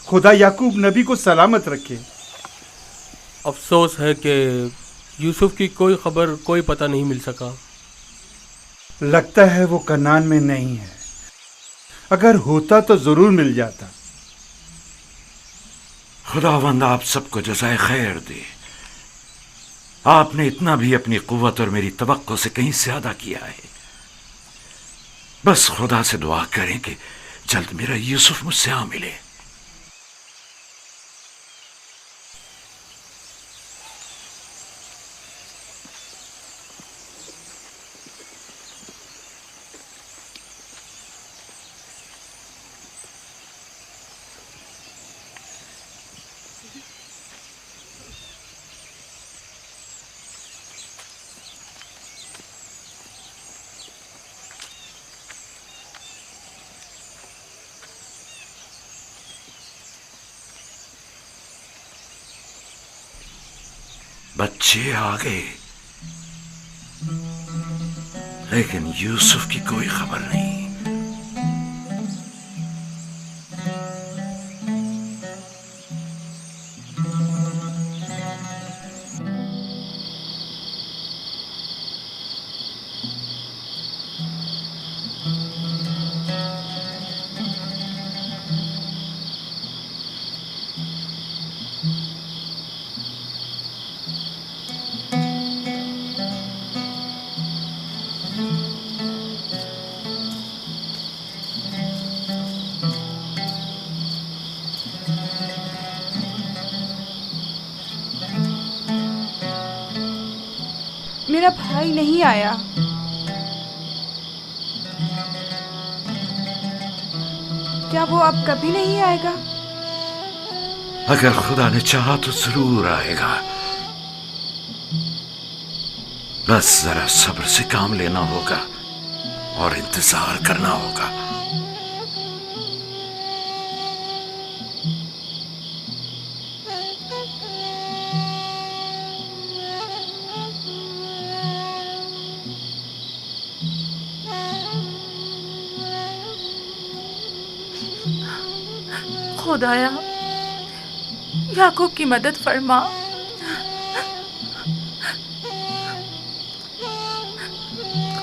खुदा याकूब नबी को सलामत रखे। अफसोस है कि यूसुफ की कोई खबर, कोई पता नहीं मिल सका। लगता है वो कनान में नहीं है। अगर होता तो जरूर मिल जाता। खुदावंद आप सबको जज़ाए खैर दे। आपने इतना भी अपनी कुव्वत और मेरी तवक्को से कहीं ज्यादा किया है। बस खुदा से दुआ करें कि जल्द मेरा यूसुफ मुझसे आ मिले। बच्चे आ गए, लेकिन यूसुफ की कोई खबर नहीं। मेरा भाई नहीं आया। क्या वो अब कभी नहीं आएगा? अगर खुदा ने चाहा तो जरूर आएगा। बस जरा सब्र से काम लेना होगा और इंतजार करना होगा। खुदाया, याकूब की मदद फरमा।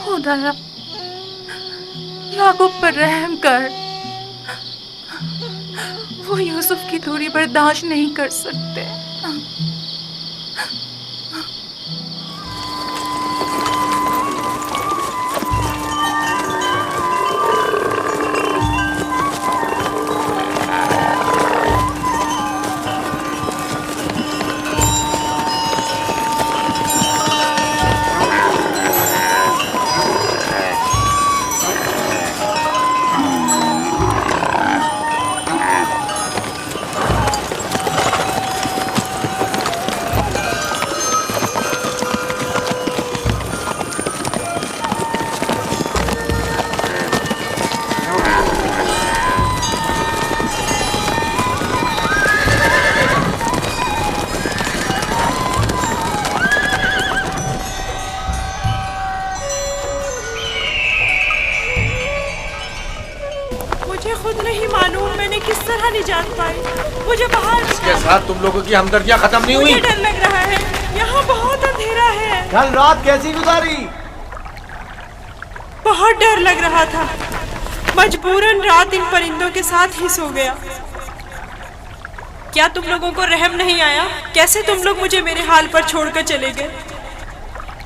खुदाया, याकूब पर रहम कर। वो यूसुफ की दूरी बर्दाश्त नहीं कर सकते। निजात पाई। मुझे बाहर इसके साथ तुम लोगों की हमदर्दियां खत्म नहीं हुई। मुझे डर लग रहा है, यहाँ बहुत अंधेरा है। कल रात कैसी गुजारी? बहुत डर लग रहा था, मजबूरन रात इन परिंदों के साथ ही सो गया। क्या तुम लोगों को रहम नहीं आया? कैसे तुम लोग मुझे मेरे हाल पर छोड़कर चले गए?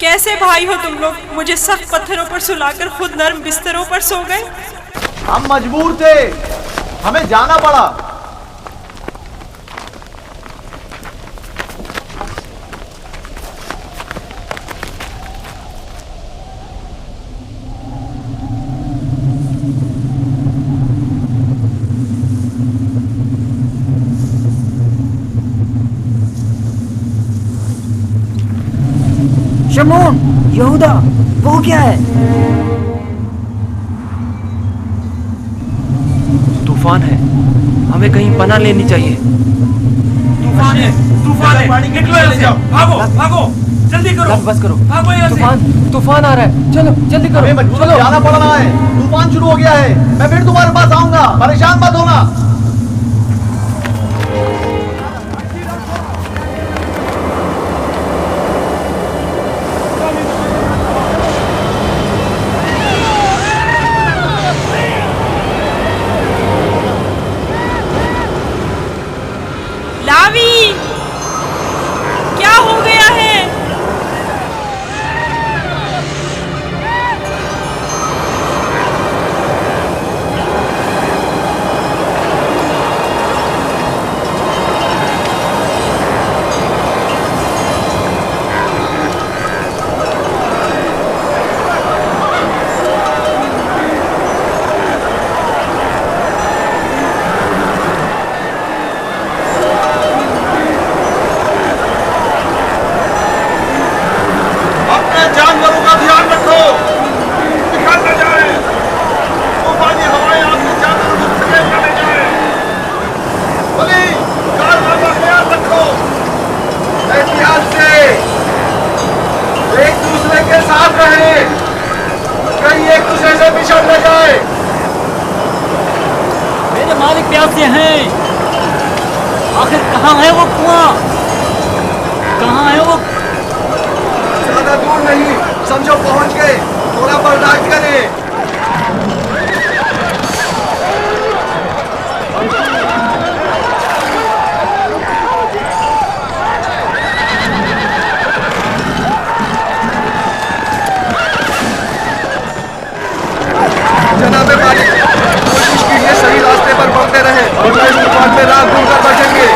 कैसे भाई हो तुम लोग? मुझे सख्त पत्थरों पर सुलाकर खुद नर्म बिस्तरों पर सो गए। हम मजबूर थे, हमें जाना पड़ा। शमून, यहूदा, वो क्या है? तूफान है, हमें कहीं पनाह लेनी चाहिए। तूफान है, तूफान है, निकलो यहाँ से, भागो, भागो, जल्दी करो, बस करो, भागो यहाँ से। तूफान आ रहा है, चलो जल्दी करो। हमें मजबूरन जाना पड़ रहा है, तूफान शुरू हो गया है। मैं फिर तुम्हारे पास आऊंगा, परेशान मत होना। है? आखिर कहाँ है वो कुआं? कहाँ है वो? ज्यादा दूर नहीं, समझो पहुंच गए। थोड़ा बर्दाश्त करें। जनाबे मालिक, कोशिश कीजिए सही रास्ते पर बढ़ते रहें, वरना इस तूफान में रात भूल कर बचेंगे।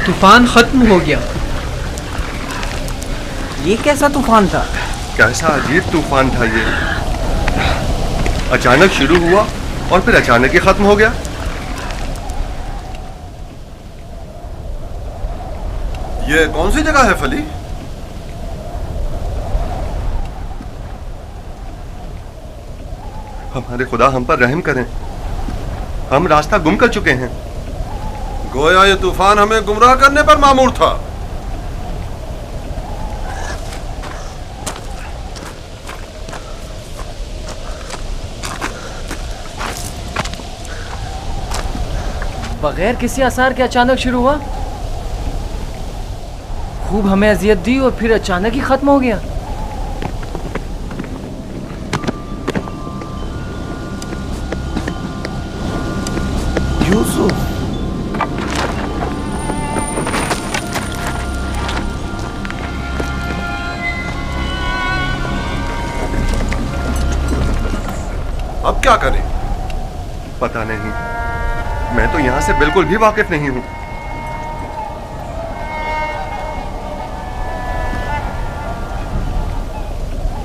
तूफान खत्म हो गया। ये कैसा तूफान था? कैसा अजीब तूफान था ये। अचानक शुरू हुआ और फिर अचानक ही खत्म हो गया। ये कौन सी जगह है फली? हमारे खुदा हम पर रहम करें, हम रास्ता गुम कर चुके हैं। गोया ये तूफान हमें गुमराह करने पर मामूर था। बगैर किसी आसार के अचानक शुरू हुआ, खूब हमें अजियत दी और फिर अचानक ही खत्म हो गया। यूसुफ, अब क्या करें? पता नहीं, मैं तो यहां से बिल्कुल भी वाकिफ नहीं हूं।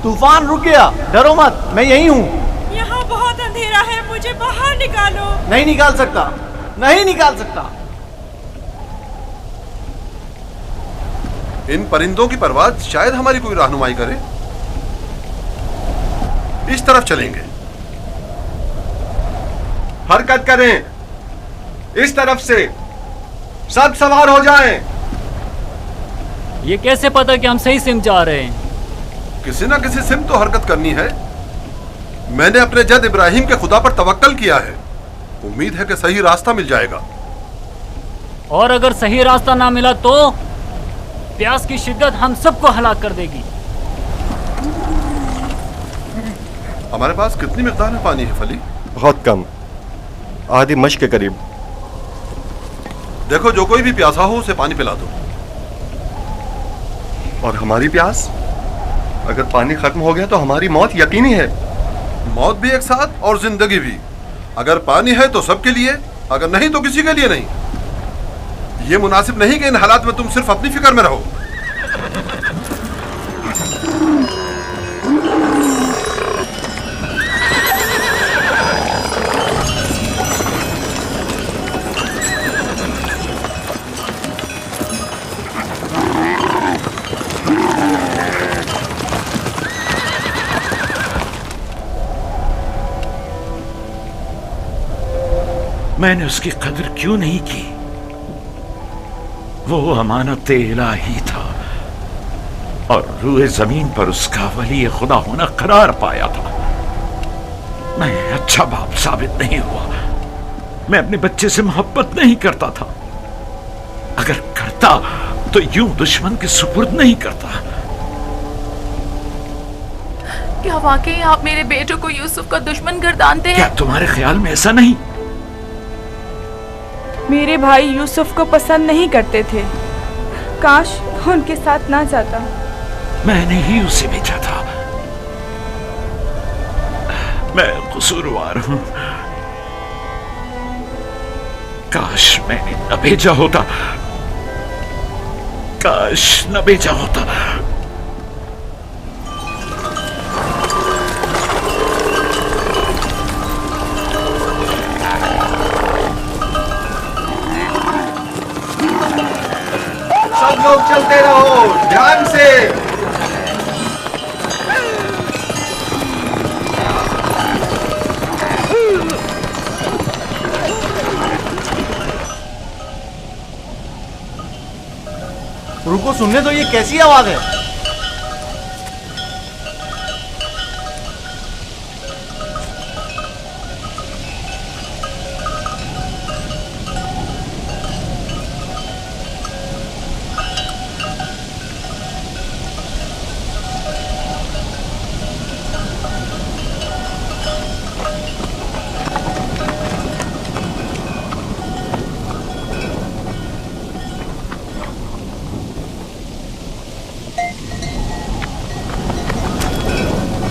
तूफान रुक गया, डरो मत, मैं यही हूं। यहाँ बहुत अंधेरा है, मुझे बाहर निकालो। नहीं निकाल सकता, नहीं निकाल सकता। इन परिंदों की परवाज़ शायद हमारी कोई रहनुमाई करे। इस तरफ चलेंगे। हरकत करें, इस तरफ से सब सवार हो जाएं। ये कैसे पता कि हम सही सिम जा रहे हैं? किसी ना किसी सिम तो हरकत करनी है। मैंने अपने जद इब्राहिम के खुदा पर तवक्कल किया है। उम्मीद है कि सही रास्ता मिल जाएगा। और अगर सही रास्ता ना मिला तो प्यास की शिद्दत हम सबको हलाक कर देगी। हमारे पास कितनी मिकदार में पानी है फली? बहुत कम, आधी मश के करीब। देखो, जो कोई भी प्यासा हो उसे पानी पिला दो। और हमारी प्यास? अगर पानी खत्म हो गया तो हमारी मौत यकीनी है। मौत भी एक साथ और जिंदगी भी। अगर पानी है तो सबके लिए, अगर नहीं तो किसी के लिए नहीं। यह मुनासिब नहीं कि इन हालात में तुम सिर्फ अपनी फिक्र में रहो। मैंने उसकी कदर क्यों नहीं की? वो अमानत इलाही था और रूए जमीन पर उसका वली खुदा होना करार पाया था। मैं अच्छा बाप साबित नहीं हुआ। मैं अपने बच्चे से मोहब्बत नहीं करता था। अगर करता तो यूं दुश्मन के सुपुर्द नहीं करता। क्या वाकई आप मेरे बेटों को यूसुफ का दुश्मन गर्दानते हैं? क्या तुम्हारे ख्याल में ऐसा नहीं? मेरे भाई यूसुफ को पसंद नहीं करते थे। काश वो उनके साथ ना जाता। मैंने ही उसे भेजा था। मैं कसूरवार हूं। काश मैंने न भेजा होता। काश न भेजा होता। सब लोग चलते रहो ध्यान से। रुको, सुनने तो ये कैसी आवाज है?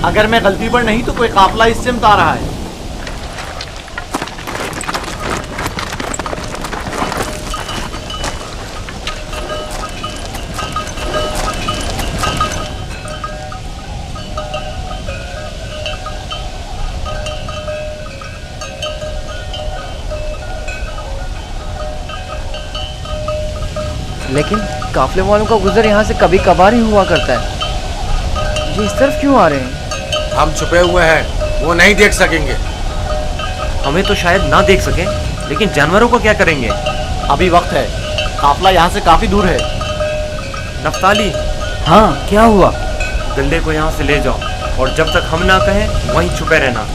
अगर मैं गलती पर नहीं तो कोई काफला इस सिमत आ रहा है। लेकिन काफले वालों का गुजर यहाँ से कभी कभार ही हुआ करता है। ये इस तरफ क्यों आ रहे हैं? हम छुपे हुए हैं, वो नहीं देख सकेंगे। हमें तो शायद ना देख सकें, लेकिन जानवरों को क्या करेंगे? अभी वक्त है, काफला यहाँ से काफी दूर है। नफ्ताली, हाँ क्या हुआ? गल्ले को यहाँ से ले जाओ और जब तक हम ना कहें वहीं छुपे रहना।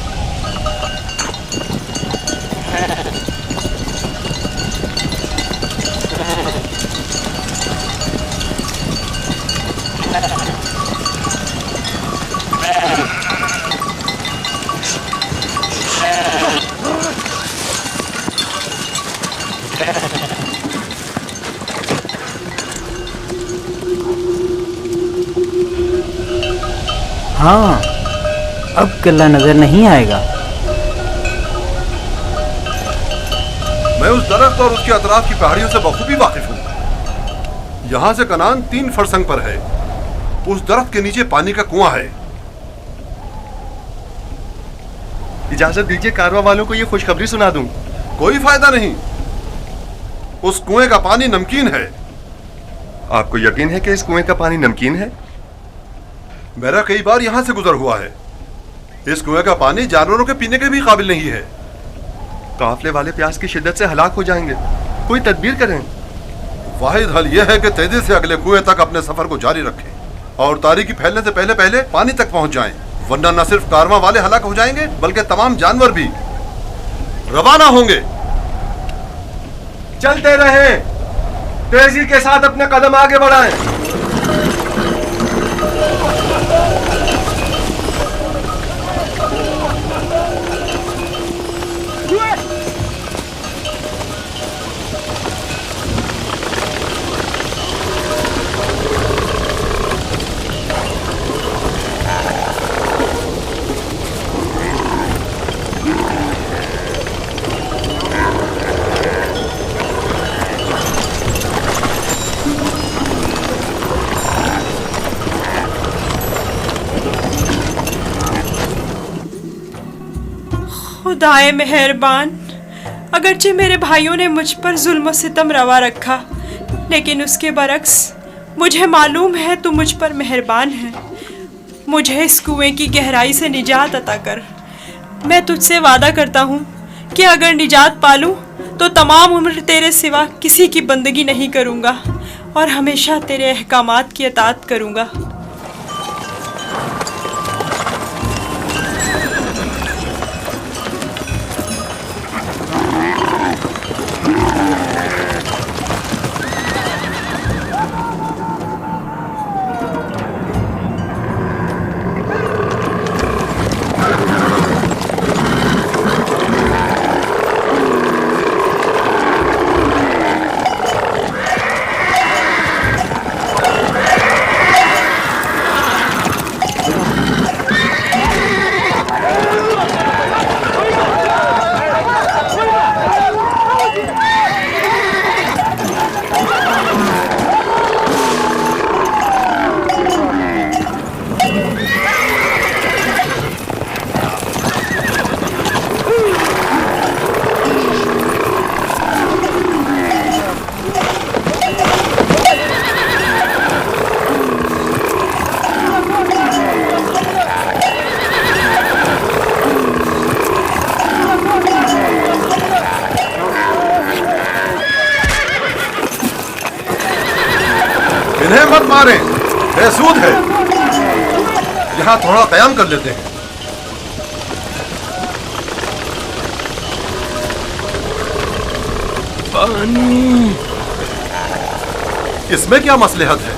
हाँ, अब गल्ला नजर नहीं आएगा। मैं उस दरख्त और उसके अतराफ की पहाड़ियों से बखूबी वाकिफ हूँ। यहाँ से कनान 3 फरसंग पर है। उस दरख्त के नीचे पानी का कुआं है। इजाजत दीजिए कारवां वालों को ये खुशखबरी सुना दूं। कोई फायदा नहीं। उस कुएं का पानी नमकीन है। आपको यकीन है कि इस कुएं का पानी नमकीन है? मेरा कई बार यहाँ से गुजर हुआ है। इस कुएं का पानी जानवरों के पीने के भी काबिल नहीं है। काफले वाले प्यास की शिद्दत से हलाक हो जाएंगे। कोई तदबीर करें। वाहिद हल यह है कि तेजी से अगले कुएं तक अपने सफर को जारी रखें और तारीकी फैलने से पहले पहले पानी तक पहुंच जाएं, वरना न सिर्फ कारवां वाले हलाक हो जाएंगे बल्कि तमाम जानवर भी। रवाना होंगे। चलते रहें, तेजी के साथ अपने कदम आगे बढ़ाएं। खुदाए मेहरबान, अगरचे मेरे भाइयों ने मुझ पर जुल्म सितम रवा रखा, लेकिन उसके बरक्स मुझे मालूम है तू मुझ पर मेहरबान है। मुझे इस कुएं की गहराई से निजात अता कर। मैं तुझसे वादा करता हूँ कि अगर निजात पालूं तो तमाम उम्र तेरे सिवा किसी की बंदगी नहीं करूँगा और हमेशा तेरे अहकामात की अतात करूँगा। मत मारें, बेसूद है। यहाँ थोड़ा कयाम कर लेते हैं। पानी। इसमें क्या मसलहत है?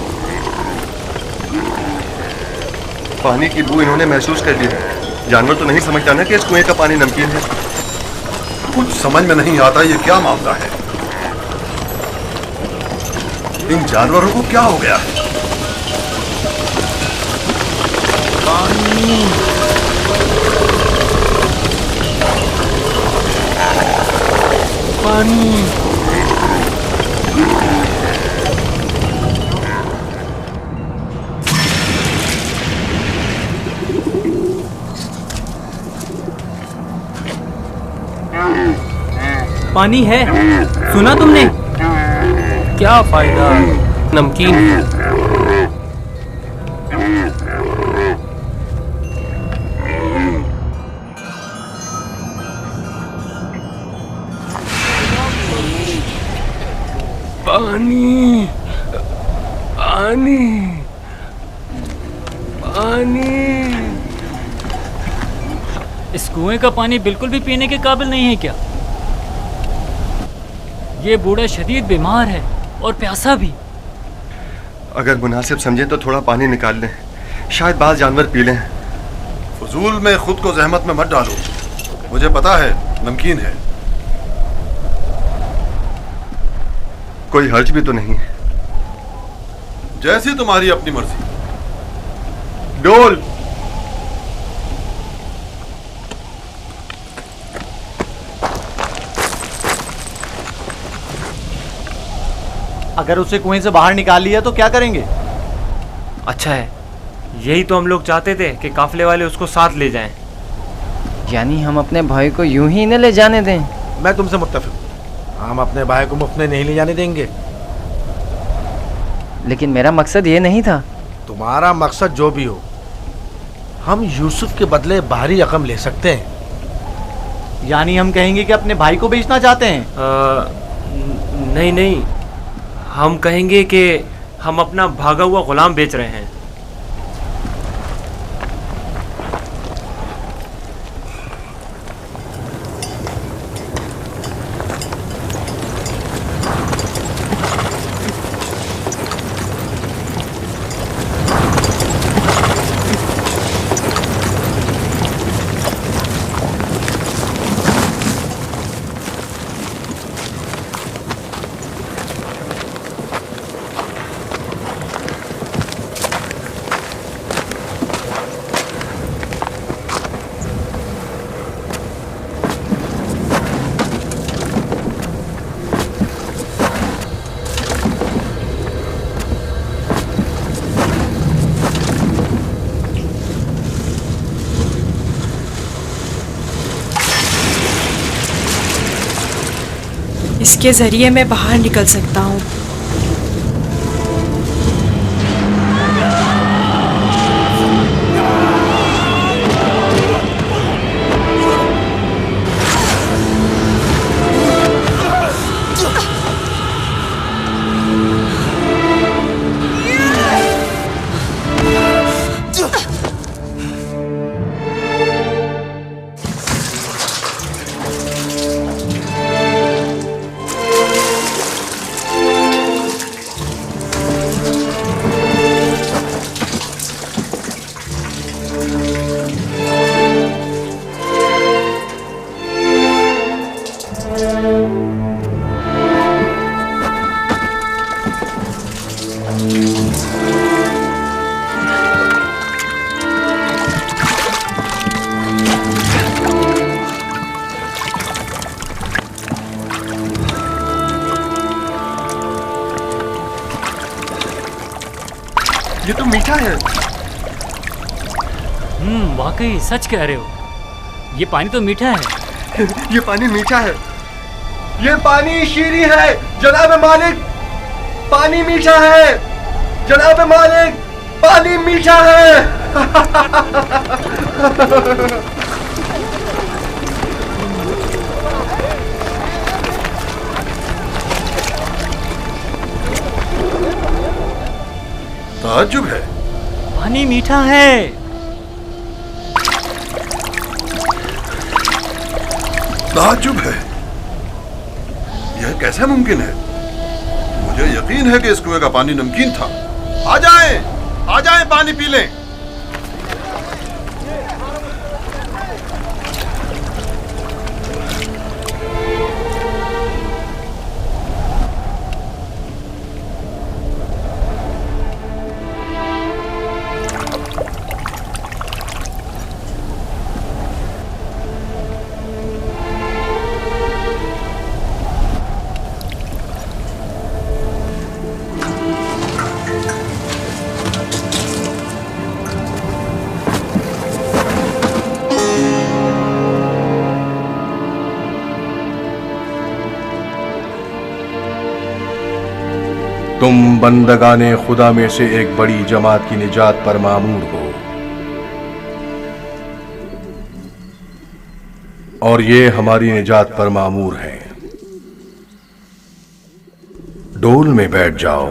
पानी की बू इन्होंने महसूस कर ली है। जानवर तो नहीं समझता ना कि इस कुएं का पानी नमकीन है। कुछ समझ में नहीं आता ये क्या मामला है। इन जानवरों को क्या हो गया है? पानी। पानी। पानी है, सुना तुमने? क्या फायदा, नमकीन है। पानी। पानी। पानी। इस कुएं का पानी बिल्कुल भी पीने के काबिल नहीं है क्या? ये बूढ़ा शदीद बीमार है और प्यासा भी। अगर मुनासिब समझे तो थोड़ा पानी निकाल लें, शायद बाज जानवर पी लें। फजूल में खुद को जहमत में मत डालो, मुझे पता है नमकीन है। कोई हर्ज भी तो नहीं है। जैसी तुम्हारी अपनी मर्जी। डोल। अगर उसे कुएं से बाहर निकाल लिया तो क्या करेंगे? अच्छा है, यही तो हम लोग चाहते थे कि काफले वाले उसको साथ ले जाएं। यानी हम अपने भाई को यूं ही न ले जाने दें? मैं तुमसे मुत्तफिक हूं। हम अपने भाई को मुफ्त में नहीं ले जाने देंगे। लेकिन मेरा मकसद ये नहीं था। तुम्हारा मकसद जो भी हो, हम यूसुफ के बदले बाहरी रकम ले सकते हैं। यानी हम कहेंगे कि अपने भाई को बेचना चाहते हैं? नहीं नहीं, हम कहेंगे कि हम अपना भागा हुआ गुलाम बेच रहे हैं। इसके जरिए मैं बाहर निकल सकता हूँ। ये तो मीठा है। वाकई सच कह रहे हो, ये पानी तो मीठा है। ये पानी मीठा है। ये पानी शीरी है जनाब मालिक। पानी मीठा है जनाब मालिक। पानी मीठा है। ताज्जुब है। पानी मीठा है। ताज्जुब है। यह कैसे मुमकिन है? मुझे यकीन है कि इस कुएं का पानी नमकीन था। आ जाएं पानी पी लें। तुम बंदगाने खुदा में से एक बड़ी जमात की निजात पर मामूर हो, और ये हमारी निजात पर मामूर है। डोल में बैठ जाओ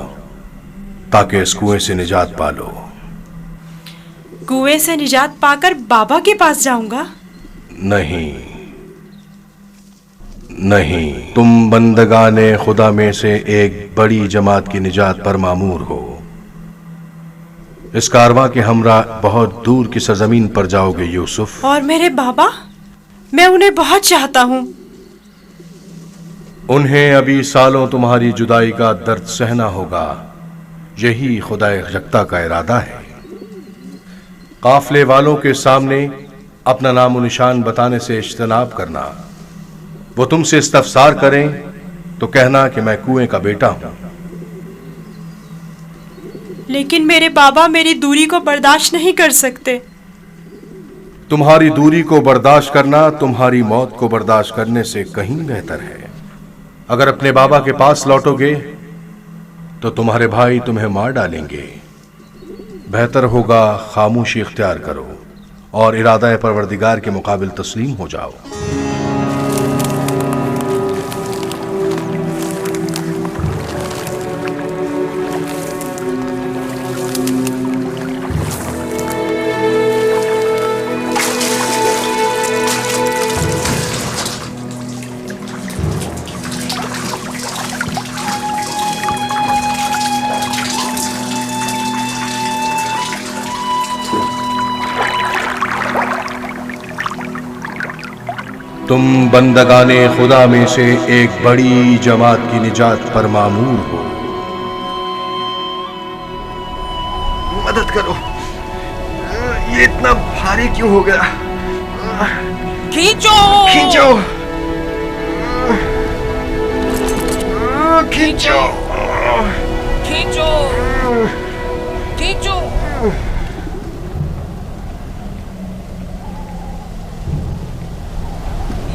ताकि इस कुएं से निजात पा लो। कुएं से निजात पाकर बाबा के पास जाऊंगा? नहीं, तुम बंदगाने खुदा में से एक बड़ी जमात की निजात पर मामूर हो। इस कारवां के हमरा बहुत दूर की सरजमीन पर जाओगे यूसुफ। और मेरे बाबा? मैं उन्हें बहुत चाहता हूँ। उन्हें अभी सालों तुम्हारी जुदाई का दर्द सहना होगा। यही खुदा यकता का इरादा है। काफले वालों के सामने अपना नामो निशान बताने से इज्तनाब करना। वो तुमसे इस्तफसार करें तो कहना कि मैं कुएं का बेटा हूं। लेकिन मेरे बाबा मेरी दूरी को बर्दाश्त नहीं कर सकते। तुम्हारी दूरी को बर्दाश्त करना तुम्हारी मौत को बर्दाश्त करने से कहीं बेहतर है। अगर अपने बाबा के पास लौटोगे तो तुम्हारे भाई तुम्हें मार डालेंगे। बेहतर होगा खामोशी इख्तियार करो और इरादा परवरदिगार के मुकाबिल तस्लीम हो जाओ। तुम बंदगाने खुदा में से एक बड़ी जमात की निजात पर मामूर हो। मदद करो, ये इतना भारी क्यों हो गया? खींचो खींचो खींचो खींचो खींचो।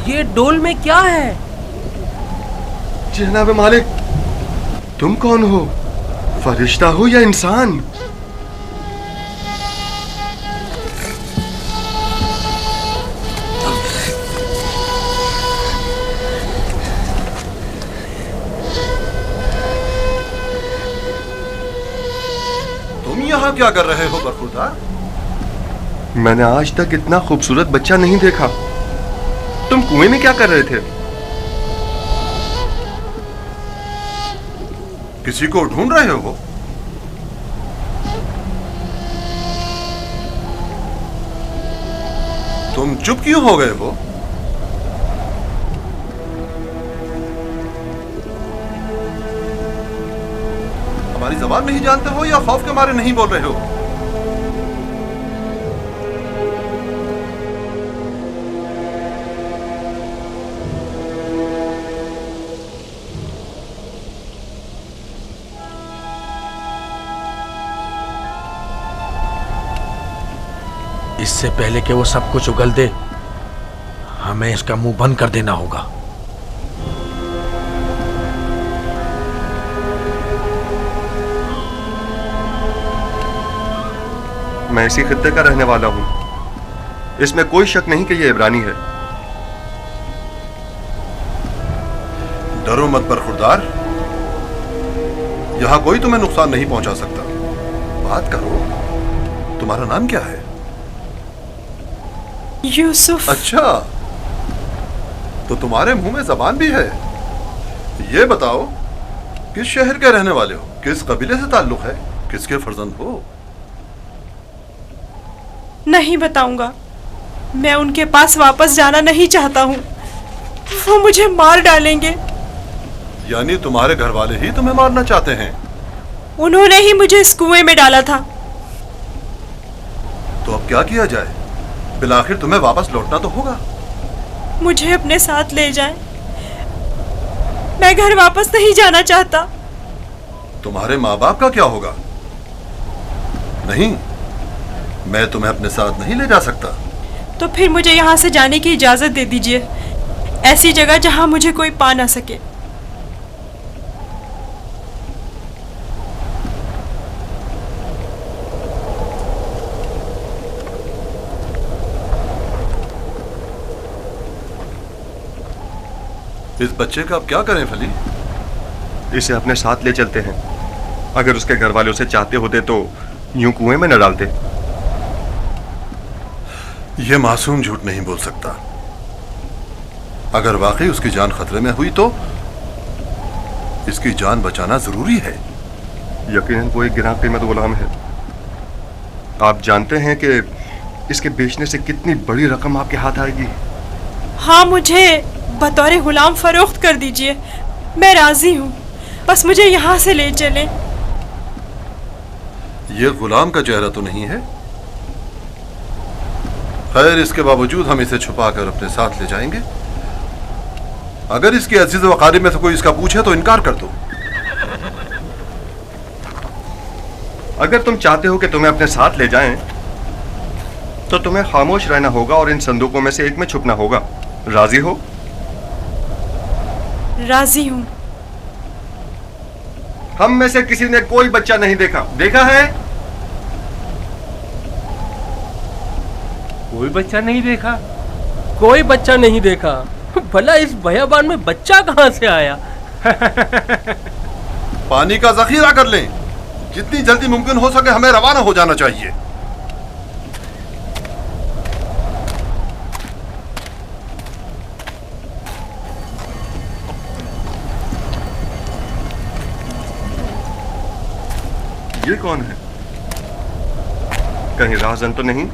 ये डोल में क्या है? जनाब मालिक, तुम कौन हो? फरिश्ता हो या इंसान? तुम यहाँ क्या कर रहे हो बरखुरदार? मैंने आज तक इतना खूबसूरत बच्चा नहीं देखा। तुम कुएं में क्या कर रहे थे? किसी को ढूंढ रहे हो? तुम चुप क्यों हो गए हो? हमारी ज़बान नहीं जानते हो या खौफ के मारे नहीं बोल रहे हो? इससे पहले कि वो सब कुछ उगल दे, हमें इसका मुंह बंद कर देना होगा। मैं इसी खित्ते का रहने वाला हूं। इसमें कोई शक नहीं कि ये इब्रानी है। डरो मत बरखुरदार, यहां कोई तुम्हें नुकसान नहीं पहुंचा सकता। बात करो। तुम्हारा नाम क्या है? यूसुफ। अच्छा, तो तुम्हारे मुंह में जबान भी है। ये बताओ, किस शहर के रहने वाले हो? किस कबीले से ताल्लुक है? किसके फर्जंद हो? नहीं बताऊंगा। मैं उनके पास वापस जाना नहीं चाहता हूँ। वो मुझे मार डालेंगे। यानी तुम्हारे घर वाले ही तुम्हें मारना चाहते हैं? उन्होंने ही मुझे इस कुएं में डाला था। तो अब क्या किया जाए? बिलाखिर तुम्हें वापस लौटना तो होगा। मुझे अपने साथ ले जाएं। मैं घर वापस नहीं जाना चाहता। तुम्हारे माँ बाप का क्या होगा? नहीं, मैं तुम्हें अपने साथ नहीं ले जा सकता। तो फिर मुझे यहाँ से जाने की इजाजत दे दीजिए, ऐसी जगह जहाँ मुझे कोई पा ना सके। इस बच्चे का अब क्या करें फली? इसे अपने साथ ले चलते हैं। अगर उसके घर वाले उसे चाहते होते तो यूं कुएं में न डालते। यह मासूम झूठ नहीं बोल सकता। अगर वाकई उसकी जान खतरे में हुई तो इसकी जान बचाना जरूरी है। यकीनन वो एक गिरां कीमत गुलाम है। आप जानते हैं कि इसके बेचने से कितनी बड़ी रकम आपके हाथ आएगी। हाँ, मुझे बतौर गुलाम फरोख्त कर दीजिए। मैं राजी हूँ, बस मुझे यहाँ से ले चलें। यह गुलाम का चेहरा तो नहीं है। खैर, इसके बावजूद हम इसे छुपाकर अपने साथ ले जाएंगे। अगर इसके अजीज वकारिब में से कोई इसका पूछे तो इनकार कर दो। अगर तुम चाहते हो कि तुम्हें अपने साथ ले जाएं, तो तुम्हें खामोश रहना होगा और इन संदूकों में से एक में छुपना होगा। राजी हो? राजी हूँ। हम में से किसी ने कोई बच्चा नहीं देखा। देखा है? कोई बच्चा नहीं देखा? कोई बच्चा नहीं देखा? भला इस बयाबान में बच्चा कहाँ से आया? पानी का जखीरा कर लें। जितनी जल्दी मुमकिन हो सके हमें रवाना हो जाना चाहिए। ये कौन है? कहीं राहजन तो नहीं?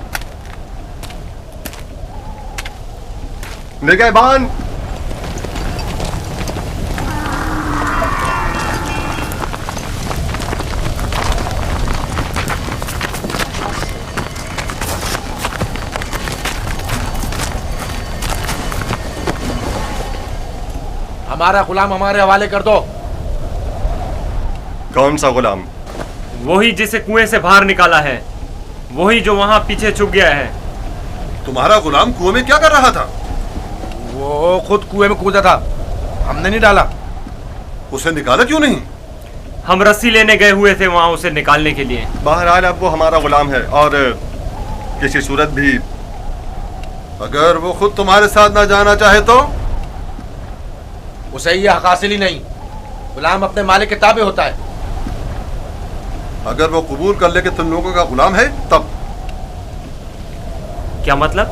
निगहबान! हमारा गुलाम हमारे हवाले कर दो। कौन सा गुलाम? वही जिसे कुएं से बाहर निकाला है, वही जो वहां पीछे छुप गया है। तुम्हारा गुलाम कुएं में क्या कर रहा था? वो खुद कुएं में कूदा था, हमने नहीं डाला। उसे निकाला क्यों नहीं? हम रस्सी लेने गए हुए थे वहां उसे निकालने के लिए। बहरहाल अब वो हमारा गुलाम है और किसी सूरत भी अगर वो खुद तुम्हारे साथ ना जाना चाहे तो? उसे ये हक हासिल ही नहीं। गुलाम अपने मालिक के ताबे होता है। अगर वो कबूल कर ले कि तुम लोगों का गुलाम है तब? क्या मतलब?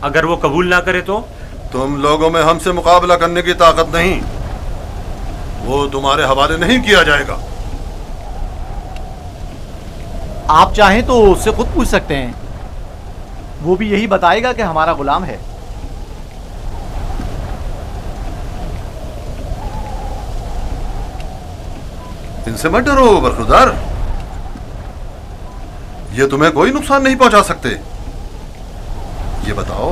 अगर वो कबूल ना करे तो? तुम लोगों में हमसे मुकाबला करने की ताकत नहीं। वो तुम्हारे हवाले नहीं किया जाएगा। आप चाहें तो उससे खुद पूछ सकते हैं। वो भी यही बताएगा कि हमारा गुलाम है। इनसे मत डरो बरखुरदार। ये तुम्हें कोई नुकसान नहीं पहुंचा सकते। ये बताओ,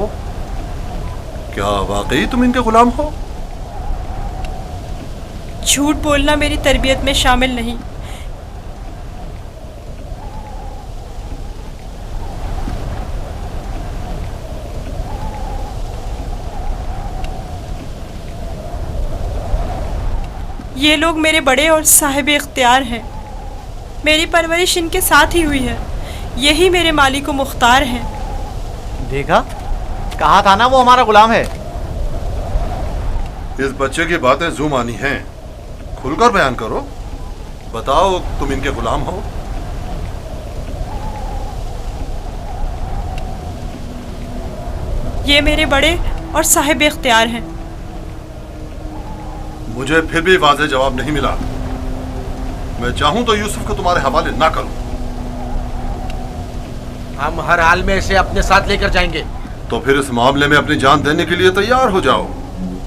क्या वाकई तुम इनके गुलाम हो? झूठ बोलना मेरी तरबियत में शामिल नहीं। ये लोग मेरे बड़े और साहिब इख्तियार हैं। मेरी परवरिश इनके साथ ही हुई है। यही मेरे मालिक मुख्तार हैं। देखा, कहा था ना वो हमारा गुलाम है। इस बच्चे की बातें जुबानी हैं, खुलकर बयान करो। बताओ, तुम इनके गुलाम हो? ये मेरे बड़े और साहिब इख्तियार हैं। मुझे फिर भी वाज़ेह जवाब नहीं मिला। मैं चाहूं तो यूसुफ को तुम्हारे हवाले ना करूं। हम हर हाल में इसे अपने साथ लेकर जाएंगे। तो फिर इस मामले में अपनी जान देने के लिए तैयार हो जाओ।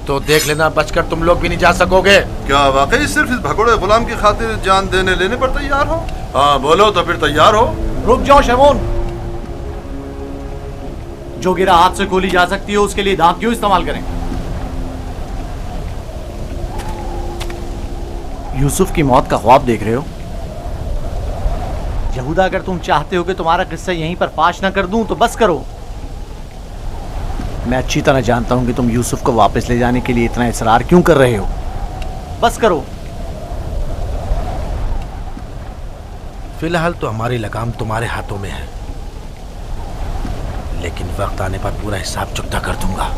तो देख लेना, बचकर तुम लोग भी नहीं जा सकोगे। क्या वाकई सिर्फ इस भगोड़े गुलाम की खातिर जान देने लेने पर तैयार हो? हाँ बोलो, तो फिर तैयार हो? रुक जाओ शमून। जो गिरा हाथ से खोली जा सकती है उसके लिए दांत क्यों इस्तेमाल करें? यूसुफ की मौत का ख्वाब देख रहे हो? यहूदा, अगर तुम चाहते हो कि तुम्हारा किस्सा यहीं पर फाश ना कर दूं तो बस करो। मैं अच्छी तरह जानता हूं कि तुम यूसुफ को वापस ले जाने के लिए इतना इसरार क्यों कर रहे हो। बस करो। फिलहाल तो हमारी लगाम तुम्हारे हाथों में है, लेकिन वक्त आने पर पूरा हिसाब चुकता कर दूंगा।